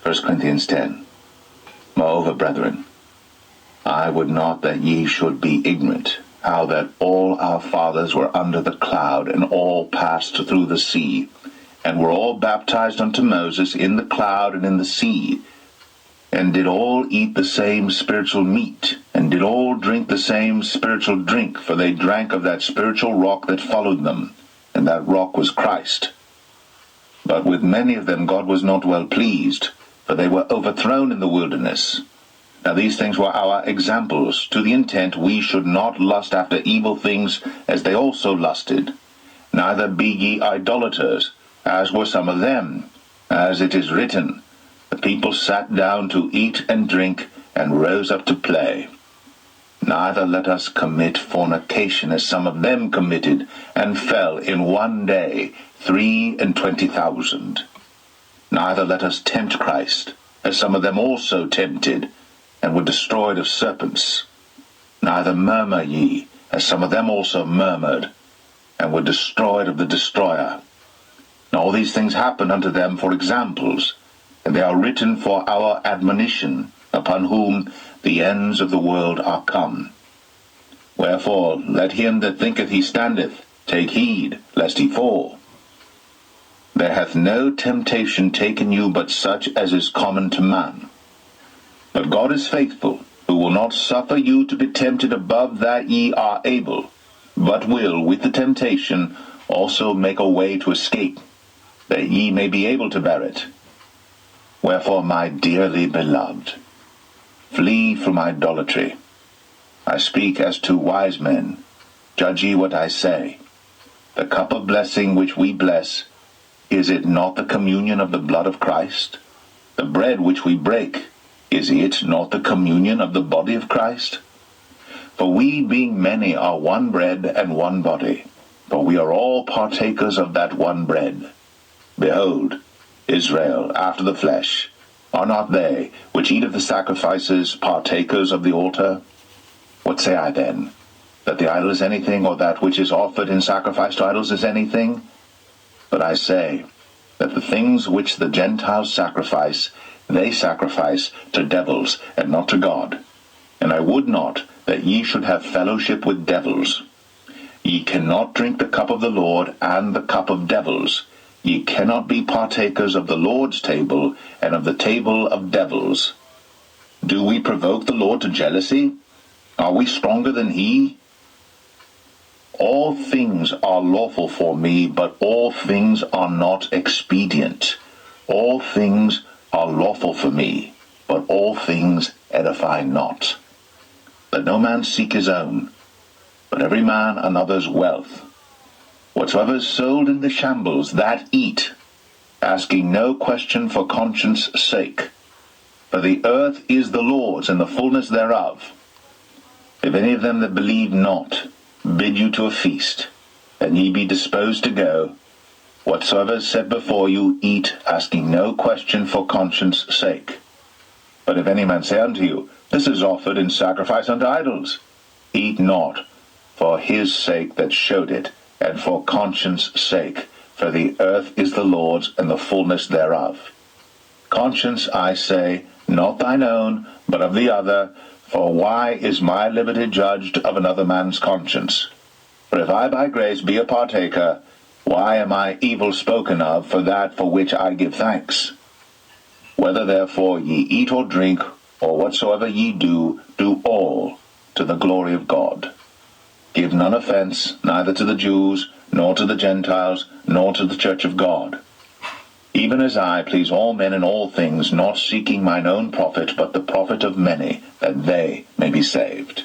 1 Corinthians 10. Moreover, brethren, I would not that ye should be ignorant, how that all our fathers were under the cloud, and all passed through the sea, and were all baptized unto Moses in the cloud and in the sea, and did all eat the same spiritual meat, and did all drink the same spiritual drink, for they drank of that spiritual rock that followed them, and that rock was Christ. But with many of them God was not well pleased, for they were overthrown in the wilderness. Now these things were our examples, to the intent we should not lust after evil things, as they also lusted. Neither be ye idolaters, as were some of them. As it is written, the people sat down to eat and drink, and rose up to play. Neither let us commit fornication, as some of them committed, and fell in one day 23,000. Neither let us tempt Christ, as some of them also tempted, and were destroyed of serpents. Neither murmur ye, as some of them also murmured, and were destroyed of the destroyer. And all these things happened unto them for examples, and they are written for our admonition, upon whom the ends of the world are come. Wherefore let him that thinketh he standeth take heed, lest he fall. There hath no temptation taken you but such as is common to man. But God is faithful, who will not suffer you to be tempted above that ye are able, but will with the temptation also make a way to escape, that ye may be able to bear it. Wherefore, my dearly beloved, flee from idolatry. I speak as to wise men. Judge ye what I say. The cup of blessing which we bless, is it not the communion of the blood of Christ? The bread which we break, is it not the communion of the body of Christ? For we, being many, are one bread and one body, for we are all partakers of that one bread. Behold, Israel, after the flesh, are not they which eat of the sacrifices partakers of the altar? What say I then? That the idol is anything, or that which is offered in sacrifice to idols is anything? But I say that the things which the Gentiles sacrifice, they sacrifice to devils, and not to God. And I would not that ye should have fellowship with devils. Ye cannot drink the cup of the Lord and the cup of devils. Ye cannot be partakers of the Lord's table and of the table of devils. Do we provoke the Lord to jealousy? Are we stronger than he? All things are lawful for me, but all things are not expedient. All things are lawful for me, but all things edify not. Let no man seek his own, but every man another's wealth. Whatsoever is sold in the shambles, that eat, asking no question for conscience' sake. For the earth is the Lord's, and the fullness thereof. If any of them that believe not bid you to a feast, and ye be disposed to go, whatsoever is set before you, eat, asking no question for conscience' sake. But if any man say unto you, this is offered in sacrifice unto idols, eat not, for his sake that showed it, and for conscience' sake, for the earth is the Lord's, and the fullness thereof. Conscience, I say, not thine own, but of the other, for why is my liberty judged of another man's conscience? For if I by grace be a partaker, why am I evil spoken of for that for which I give thanks? Whether therefore ye eat or drink, or whatsoever ye do, do all to the glory of God. Give none offense, neither to the Jews, nor to the Gentiles, nor to the church of God. Even as I please all men in all things, not seeking mine own profit, but the profit of many, that they may be saved.